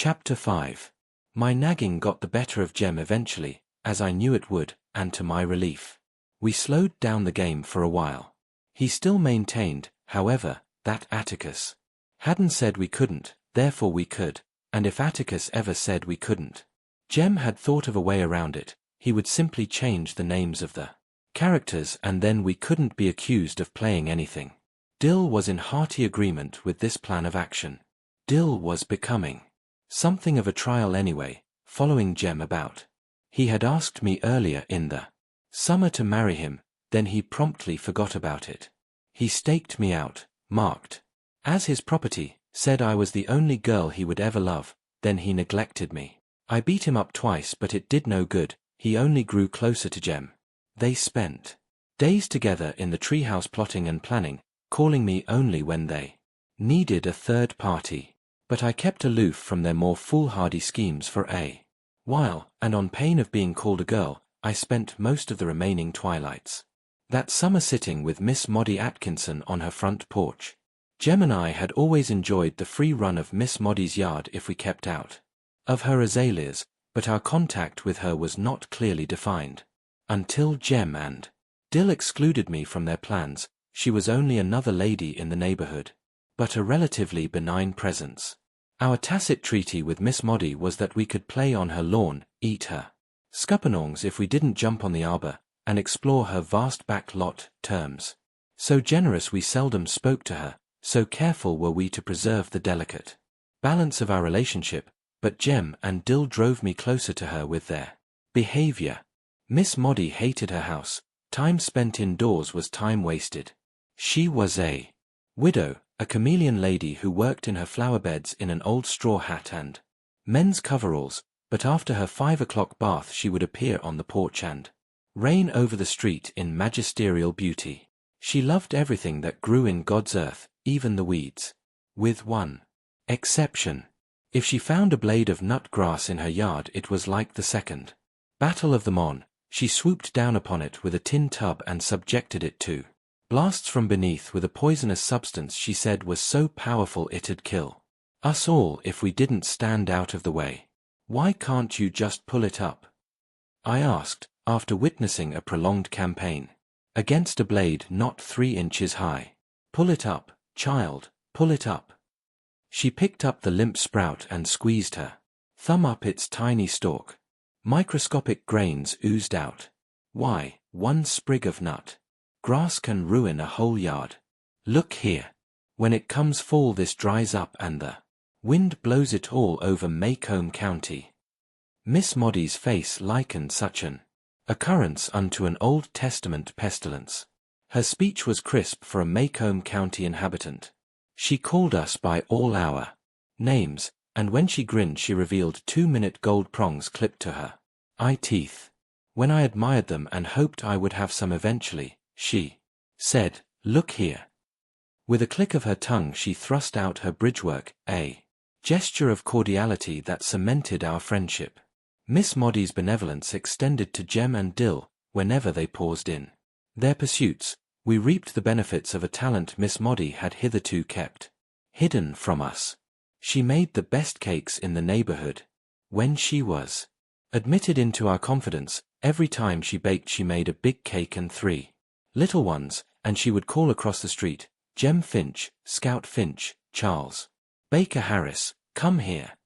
Chapter 5. My nagging got the better of Jem eventually, as I knew it would, and to my relief. We slowed down the game for a while. He still maintained, however, that Atticus hadn't said we couldn't, therefore we could, and if Atticus ever said we couldn't, Jem had thought of a way around it. He would simply change the names of the characters and then we couldn't be accused of playing anything. Dill was in hearty agreement with this plan of action. Dill was becoming something of a trial anyway, following Jem about. He had asked me earlier in the summer to marry him, then he promptly forgot about it. He staked me out, marked as his property, said I was the only girl he would ever love, then he neglected me. I beat him up twice but it did no good, he only grew closer to Jem. They spent days together in the treehouse plotting and planning, calling me only when they needed a third party. But I kept aloof from their more foolhardy schemes for a while, and on pain of being called a girl, I spent most of the remaining twilights that summer sitting with Miss Maudie Atkinson on her front porch. Jem and I had always enjoyed the free run of Miss Maudie's yard if we kept out of her azaleas, but our contact with her was not clearly defined. Until Jem and Dill excluded me from their plans, she was only another lady in the neighborhood, but a relatively benign presence. Our tacit treaty with Miss Maudie was that we could play on her lawn, eat her scuppernongs if we didn't jump on the arbor, and explore her vast back lot terms. So generous we seldom spoke to her, so careful were we to preserve the delicate balance of our relationship, but Jem and Dill drove me closer to her with their behavior. Miss Maudie hated her house. Time spent indoors was time wasted. She was a widow, a chameleon lady who worked in her flower beds in an old straw hat and men's coveralls, but after her 5 o'clock bath she would appear on the porch and reign over the street in magisterial beauty. She loved everything that grew in God's earth, even the weeds. With one exception. If she found a blade of nut grass in her yard it was like the Second Battle of the Mon. She swooped down upon it with a tin tub and subjected it to blasts from beneath with a poisonous substance she said was so powerful it'd kill us all if we didn't stand out of the way. Why can't you just pull it up? I asked, after witnessing a prolonged campaign against a blade not 3 inches high. Pull it up, child, pull it up. She picked up the limp sprout and squeezed her thumb up its tiny stalk. Microscopic grains oozed out. Why, one sprig of nut grass can ruin a whole yard. Look here. When it comes fall this dries up and the wind blows it all over Macomb County. Miss Maudie's face likened such an occurrence unto an Old Testament pestilence. Her speech was crisp for a Macomb County inhabitant. She called us by all our names, and when she grinned she revealed 2-minute gold prongs clipped to her eye teeth. When I admired them and hoped I would have some eventually, she said, "Look here." With a click of her tongue she thrust out her bridgework, a gesture of cordiality that cemented our friendship. Miss Maudie's benevolence extended to Jem and Dill whenever they paused in their pursuits. We reaped the benefits of a talent Miss Maudie had hitherto kept hidden from us. She made the best cakes in the neighborhood. When she was admitted into our confidence, every time she baked she made a big cake and 3 little ones, and she would call across the street, "Jem Finch, Scout Finch, Charles Baker Harris, come here."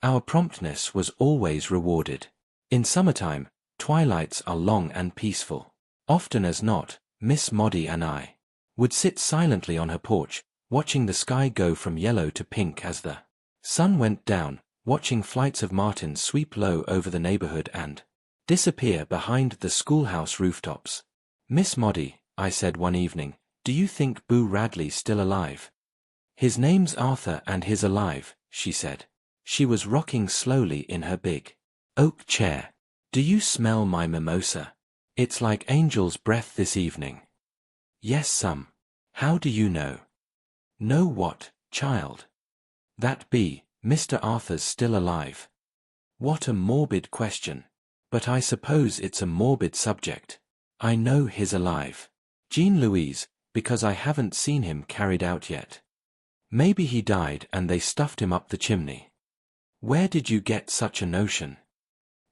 Our promptness was always rewarded. In summertime, twilights are long and peaceful. Often as not, Miss Maudie and I would sit silently on her porch, watching the sky go from yellow to pink as the sun went down, watching flights of martins sweep low over the neighborhood and disappear behind the schoolhouse rooftops. "Miss Maudie," I said one evening, "do you think Boo Radley's still alive?" "His name's Arthur and he's alive," she said. She was rocking slowly in her big oak chair. "Do you smell my mimosa? It's like angel's breath this evening." "Yes, some." "How do you know?" "Know what, child?" "That Mr. Arthur's still alive." What a morbid question. But I suppose it's a morbid subject. I know he's alive. Jean-Louise, because I haven't seen him carried out yet. Maybe he died and they stuffed him up the chimney. Where did you get such a notion?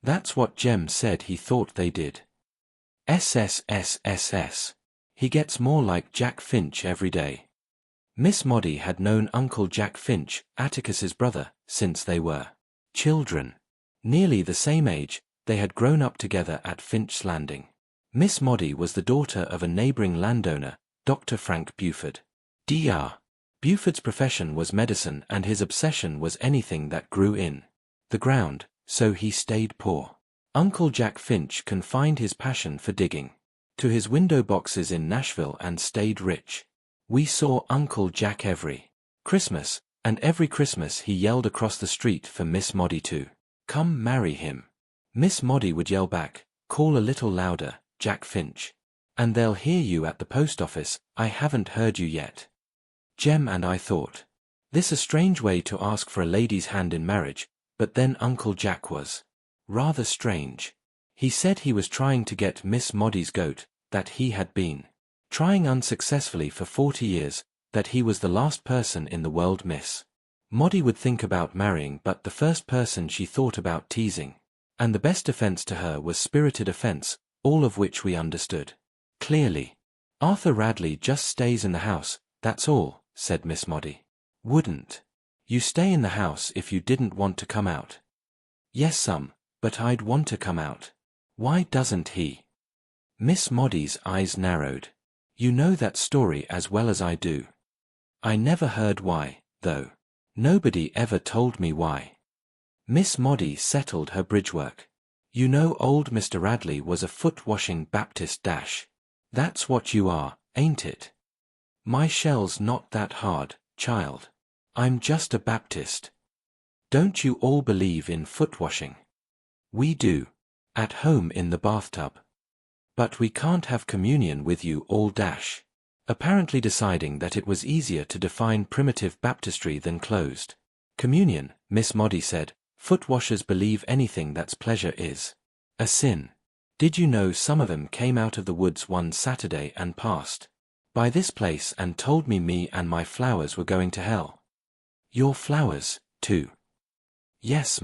That's what Jem said he thought they did. SSSSS. He gets more like Jack Finch every day. Miss Moddy had known Uncle Jack Finch, Atticus's brother, since they were children. Nearly the same age, they had grown up together at Finch's Landing. Miss Moddy was the daughter of a neighboring landowner, Dr. Frank Buford. Dr. Buford's profession was medicine and his obsession was anything that grew in the ground, so he stayed poor. Uncle Jack Finch confined his passion for digging to his window boxes in Nashville and stayed rich. We saw Uncle Jack every Christmas, and every Christmas he yelled across the street for Miss Moddy to come marry him. Miss Moddy would yell back, "Call a little louder, Jack Finch. And they'll hear you at the post office, I haven't heard you yet." Jem and I thought, this a strange way to ask for a lady's hand in marriage, but then Uncle Jack was rather strange. He said he was trying to get Miss Moddy's goat, that he had been trying unsuccessfully for 40 years, that he was the last person in the world Miss Moddy would think about marrying but the first person she thought about teasing. And the best defense to her was spirited offense, all of which we understood clearly. "Arthur Radley just stays in the house, that's all," said Miss Moddy. "Wouldn't you stay in the house if you didn't want to come out?" "Yes, but I'd want to come out." "Why doesn't he?" Miss Moddy's eyes narrowed. "You know that story as well as I do." "I never heard why, though. Nobody ever told me why." Miss Moddy settled her bridgework. "You know old Mr. Radley was a foot-washing Baptist dash. That's what you are, ain't it?" "My shell's not that hard, child. I'm just a Baptist." "Don't you all believe in foot-washing?" "We do. At home in the bathtub. But we can't have communion with you all dash." Apparently deciding that it was easier to define primitive baptistry than closed communion, Miss Moddy said, "Foot-washers believe anything that's pleasure is a sin. Did you know some of them came out of the woods one Saturday and passed by this place and told me and my flowers were going to hell?" "Your flowers, too?" "Yes,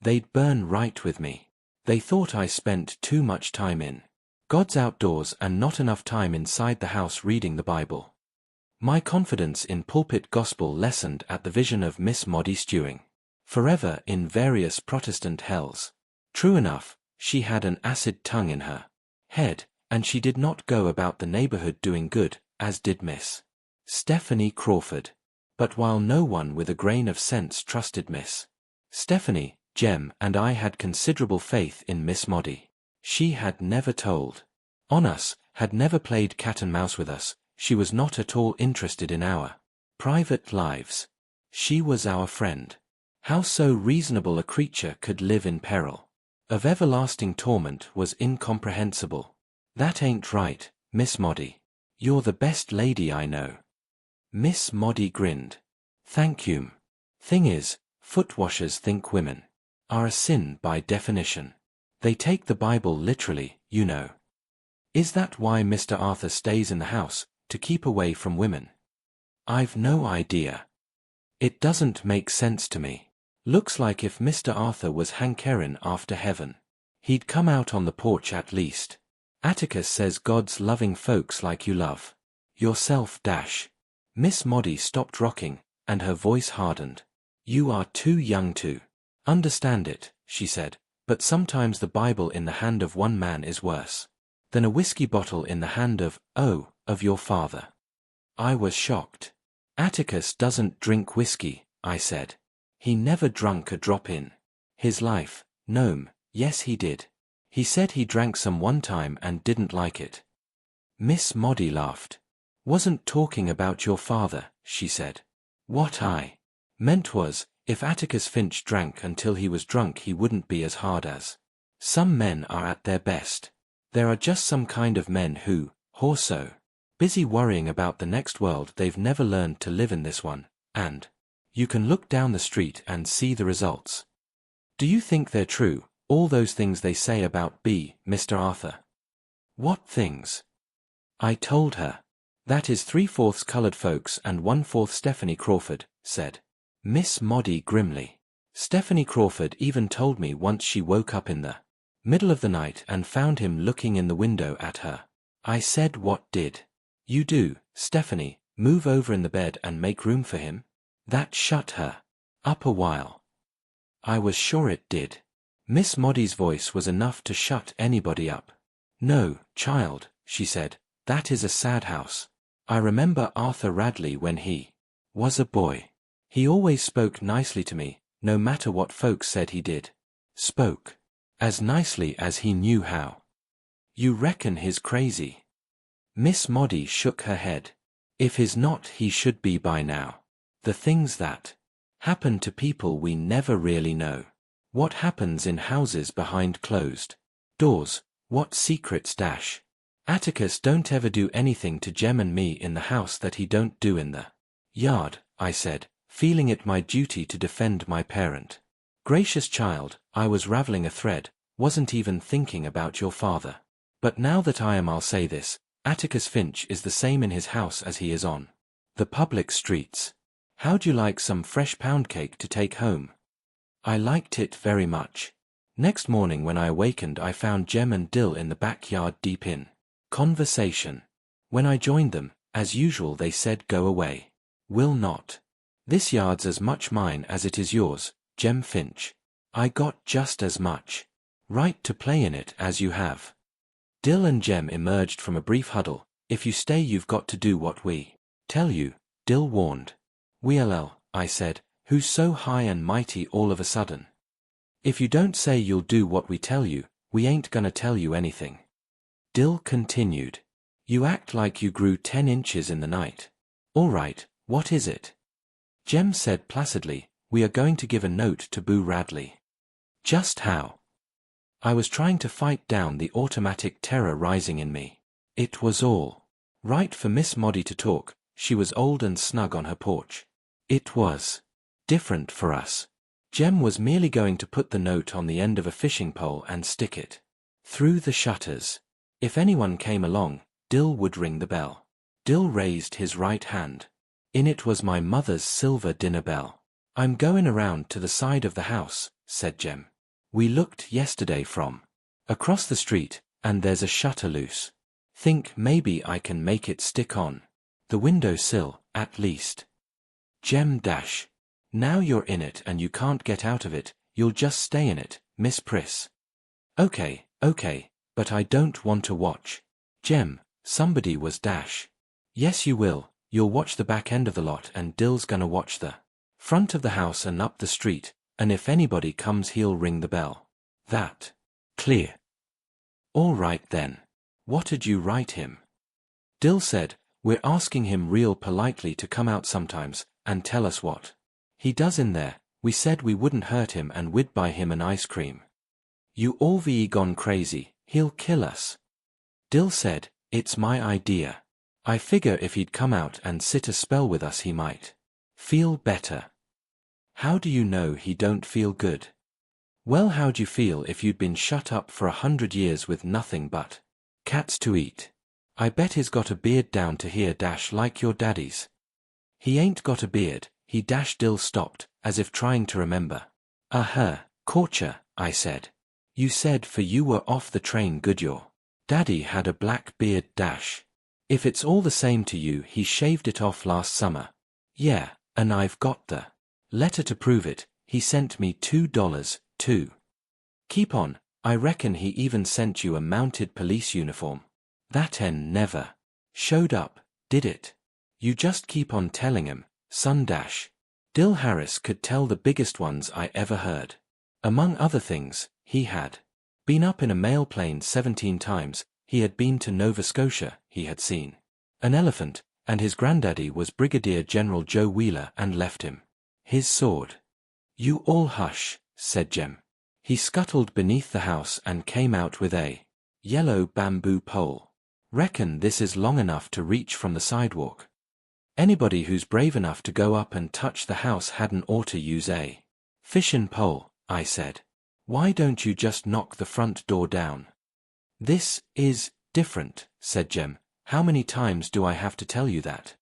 They'd burn right with me. They thought I spent too much time in God's outdoors and not enough time inside the house reading the Bible." My confidence in pulpit gospel lessened at the vision of Miss Moddy stewing forever in various Protestant hells. True enough, she had an acid tongue in her head, and she did not go about the neighborhood doing good, as did Miss Stephanie Crawford. But while no one with a grain of sense trusted Miss Stephanie, Jem and I had considerable faith in Miss Moddy. She had never told on us, had never played cat and mouse with us, she was not at all interested in our private lives. She was our friend. How so reasonable a creature could live in peril of everlasting torment was incomprehensible. "That ain't right, Miss Moddy. You're the best lady I know." Miss Moddy grinned. "Thank you. Thing is, foot-washers think women are a sin by definition. They take the Bible literally, you know." "Is that why Mr. Arthur stays in the house, to keep away from women?" "I've no idea. It doesn't make sense to me. Looks like if Mr. Arthur was hankerin' after heaven, he'd come out on the porch at least. Atticus says God's loving folks like you love yourself dash." Miss Moddy stopped rocking, and her voice hardened. "You are too young to understand it," she said, "but sometimes the Bible in the hand of one man is worse than a whiskey bottle in the hand of your father." I was shocked. "Atticus doesn't drink whiskey," I said. "He never drunk a drop in his life." "No'm, yes he did. He said he drank some one time and didn't like it." Miss Moddy laughed. "Wasn't talking about your father," she said. "What I meant was, if Atticus Finch drank until he was drunk he wouldn't be as hard as some men are at their best. There are just some kind of men who, so busy worrying about the next world they've never learned to live in this one, and you can look down the street and see the results. Do you think they're true, all those things they say about Mr. Arthur?" "What things?" I told her. "That is 3/4 colored folks and 1/4 Stephanie Crawford," said Miss Moddy grimly. Stephanie Crawford even told me once she woke up in the middle of the night and found him looking in the window at her. I said, "What did you do, Stephanie? Move over in the bed and make room for him?" That shut her up a while. I was sure it did. Miss Moddy's voice was enough to shut anybody up. "No, child," she said, "that is a sad house. I remember Arthur Radley when he was a boy. He always spoke nicely to me, no matter what folks said he did. Spoke as nicely as he knew how." "You reckon he's crazy?" Miss Moddy shook her head. "If he's not, he should be by now. The things that happen to people we never really know. What happens in houses behind closed doors, what secrets dash. Atticus don't ever do anything to Jem and me in the house that he don't do in the yard," I said, feeling it my duty to defend my parent. "Gracious child, I was raveling a thread, wasn't even thinking about your father. But now that I am, I'll say this, Atticus Finch is the same in his house as he is on the public streets. How'd you like some fresh pound cake to take home?" I liked it very much. Next morning when I awakened, I found Jem and Dill in the backyard deep in conversation. When I joined them, as usual they said, "Go away. Will not. This yard's as much mine as it is yours, Jem Finch. I got just as much right to play in it as you have." Dill and Jem emerged from a brief huddle. "If you stay, you've got to do what we tell you," Dill warned. "Well," I said, "who's so high and mighty all of a sudden? If you don't say you'll do what we tell you, we ain't gonna tell you anything." Dill continued. "You act like you grew 10 inches in the night. All right, what is it?" Jem said placidly, "We are going to give a note to Boo Radley." Just how? I was trying to fight down the automatic terror rising in me. It was all right for Miss Moddy to talk. She was old and snug on her porch. It was different for us. Jem was merely going to put the note on the end of a fishing pole and stick it through the shutters. If anyone came along, Dill would ring the bell. Dill raised his right hand. In it was my mother's silver dinner bell. "I'm going around to the side of the house," said Jem. "We looked yesterday from across the street, and there's a shutter loose. Think maybe I can make it stick on the window sill, at least." Jem dash. "Now you're in it and you can't get out of it, you'll just stay in it, Miss Priss." Okay, but I don't want to watch." "Jem, somebody was dash." "Yes you will, you'll watch the back end of the lot and Dill's gonna watch the front of the house and up the street, and if anybody comes he'll ring the bell. That clear?" "All right then. What'd you write him?" Dill said, "We're asking him real politely to come out sometimes and tell us what he does in there. We said we wouldn't hurt him and we'd buy him an ice cream." "You all ve gone crazy, he'll kill us." Dill said, "It's my idea. I figure if he'd come out and sit a spell with us he might feel better." "How do you know he don't feel good?" "Well, how'd you feel if you'd been shut up for 100 years with nothing but cats to eat? I bet he's got a beard down to here dash like your daddy's." "He ain't got a beard," he dash. Dill stopped, as if trying to remember. Corcher," I said. "You said for you were off the train good your daddy had a black beard dash. If it's all the same to you, he shaved it off last summer." "Yeah, and I've got the letter to prove it. He sent me $2 too." "Keep on, I reckon he even sent you a mounted police uniform." "That never showed up, did it? You just keep on telling him, son dash." Dill Harris could tell the biggest ones I ever heard. Among other things, he had been up in a mail plane 17 times, he had been to Nova Scotia, he had seen an elephant, and his granddaddy was Brigadier General Joe Wheeler and left him his sword. "You all hush," said Jem. He scuttled beneath the house and came out with a yellow bamboo pole. "Reckon this is long enough to reach from the sidewalk. Anybody who's brave enough to go up and touch the house hadn't ought to use a fishin' pole," I said. "Why don't you just knock the front door down?" "This is different," said Jem. "How many times do I have to tell you that?"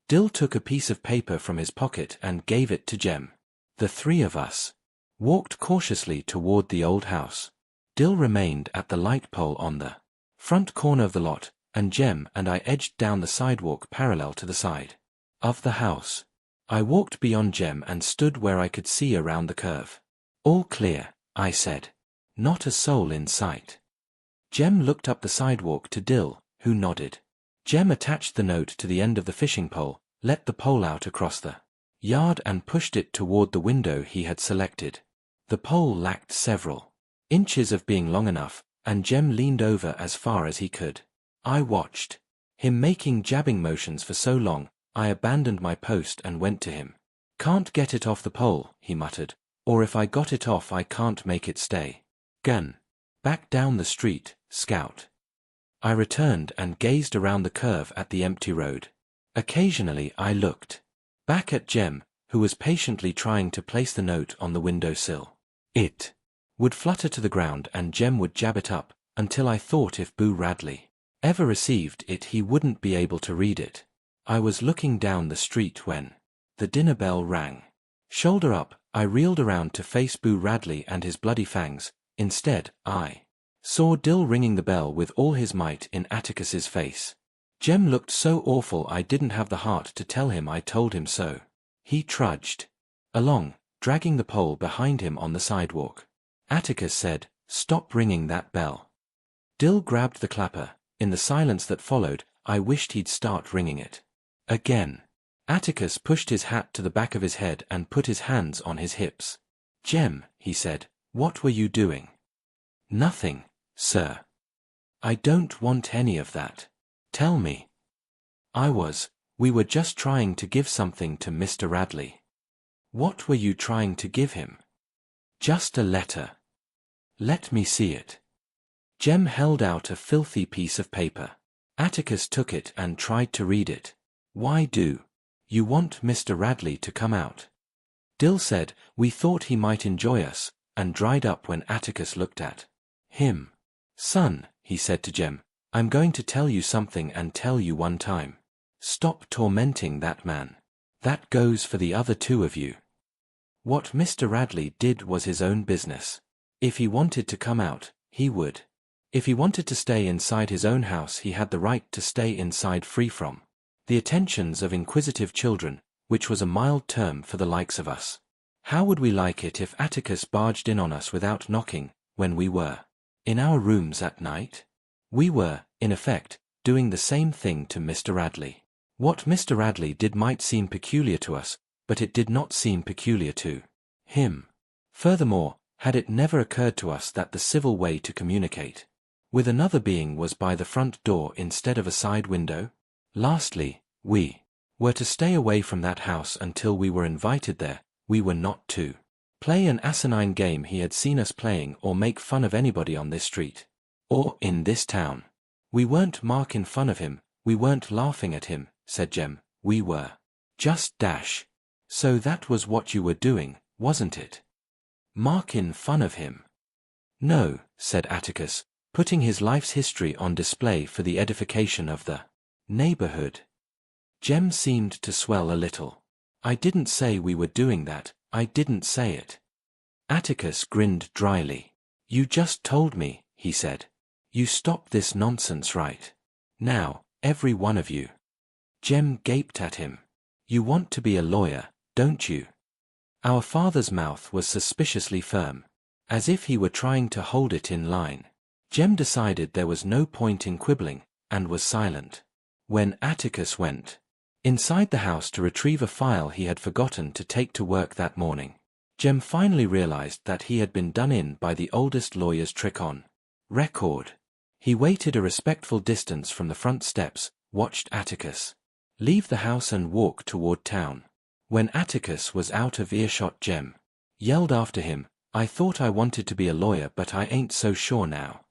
Dill took a piece of paper from his pocket and gave it to Jem. "The 3 of us walked cautiously toward the old house. Dill remained at the light pole on the front corner of the lot, and Jem and I edged down the sidewalk parallel to the side of the house. I walked beyond Jem and stood where I could see around the curve. All clear, I said. Not a soul in sight. Jem looked up the sidewalk to Dill, who nodded. Jem attached the note to the end of the fishing pole, let the pole out across the yard and pushed it toward the window he had selected. The pole lacked several inches of being long enough, and Jem leaned over as far as he could. I watched him making jabbing motions for so long, I abandoned my post and went to him. "Can't get it off the pole," he muttered, "or if I got it off I can't make it stay." "Gun. Back down the street, Scout." I returned and gazed around the curve at the empty road. Occasionally I looked back at Jem, who was patiently trying to place the note on the windowsill. It would flutter to the ground and Jem would jab it up, until I thought if Boo Radley ever received it he wouldn't be able to read it. I was looking down the street when the dinner bell rang. Shoulder up, I reeled around to face Boo Radley and his bloody fangs. Instead, I saw Dill ringing the bell with all his might in Atticus's face. Jem looked so awful I didn't have the heart to tell him I told him so. He trudged along, dragging the pole behind him on the sidewalk. Atticus said, "Stop ringing that bell." Dill grabbed the clapper. In the silence that followed, I wished he'd start ringing it again. Atticus pushed his hat to the back of his head and put his hands on his hips. "Jem," he said, "what were you doing?" "Nothing, sir." "I don't want any of that. Tell me." We were just trying to give something to Mr. Radley." "What were you trying to give him?" "Just a letter." "Let me see it." Jem held out a filthy piece of paper. Atticus took it and tried to read it. "Why do you want Mr. Radley to come out?" Dill said, "We thought he might enjoy us," and dried up when Atticus looked at him. "Son," he said to Jem, "I'm going to tell you something and tell you one time. Stop tormenting that man. That goes for the other two of you. What Mr. Radley did was his own business. If he wanted to come out, he would. If he wanted to stay inside his own house he had the right to stay inside free from the attentions of inquisitive children, which was a mild term for the likes of us. How would we like it if Atticus barged in on us without knocking, when we were in our rooms at night? We were, in effect, doing the same thing to Mr. Radley. What Mr. Radley did might seem peculiar to us, but it did not seem peculiar to him. Furthermore, had it never occurred to us that the civil way to communicate with another being was by the front door instead of a side window? Lastly, we were to stay away from that house until we were invited there. We were not to play an asinine game he had seen us playing or make fun of anybody on this street or in this town. We weren't making fun of him, we weren't laughing at him, said Jem. We were just dash. So that was what you were doing, wasn't it? Making fun of him? No, said Atticus, putting his life's history on display for the edification of the neighborhood. Jem seemed to swell a little. I didn't say we were doing that, I didn't say it. Atticus grinned dryly. You just told me, he said. You stop this nonsense right now, every one of you. Jem gaped at him. You want to be a lawyer, don't you? Our father's mouth was suspiciously firm, as if he were trying to hold it in line. Jem decided there was no point in quibbling, and was silent. When Atticus went inside the house to retrieve a file he had forgotten to take to work that morning, Jem finally realized that he had been done in by the oldest lawyer's trick on record. He waited a respectful distance from the front steps, watched Atticus leave the house and walk toward town. When Atticus was out of earshot, Jem yelled after him, I thought I wanted to be a lawyer, but I ain't so sure now.